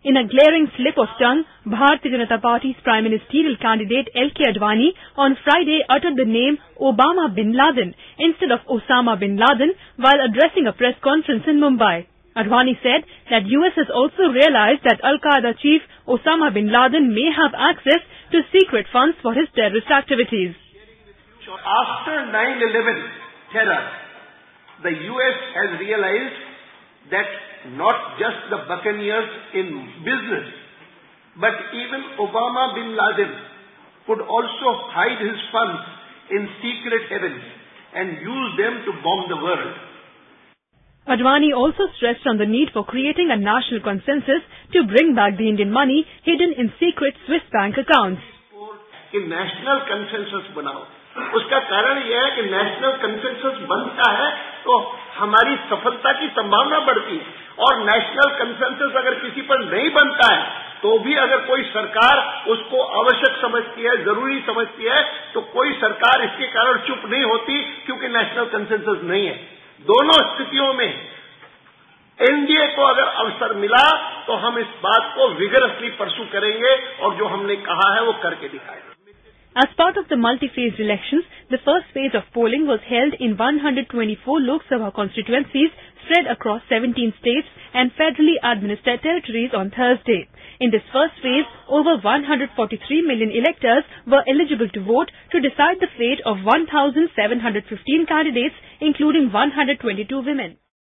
In a glaring slip of tongue, Bharatiya Janata Party's prime ministerial candidate L.K. Advani on Friday uttered the name Obama bin Laden instead of Osama bin Laden while addressing a press conference in Mumbai. Advani said that US has also realized that Al-Qaeda chief Osama bin Laden may have access to secret funds for his terrorist activities. After 9/11 terror, the US has realized that not just the buccaneers in business, but even Osama bin Laden could also hide his funds in secret havens and use them to bomb the world. Advani also stressed on the need for creating a national consensus to bring back the Indian money hidden in secret Swiss bank accounts. कि national consensus बनाओ. उसका कारण यह है कि national consensus बनता है तो हमारी सफलता की संभावना बढ़ती है, और नेशनल कंसेंसस अगर किसी पर नहीं बनता है तो भी अगर कोई सरकार उसको आवश्यक समझती है, जरूरी समझती है, तो कोई सरकार इसके कारण चुप नहीं होती क्योंकि नेशनल कंसेंसस नहीं है. दोनों स्थितियों में एनडीए को अगर अवसर मिला तो हम इस बात को विगरसली परसू करेंगे और जो हमने कहा है वो करके दिखाएंगे. As part of the multi-phased elections, the first phase of polling was held in 124 Lok Sabha constituencies spread across 17 states and federally administered territories on Thursday. In this first phase, over 143 million electors were eligible to vote to decide the fate of 1,715 candidates, including 122 women.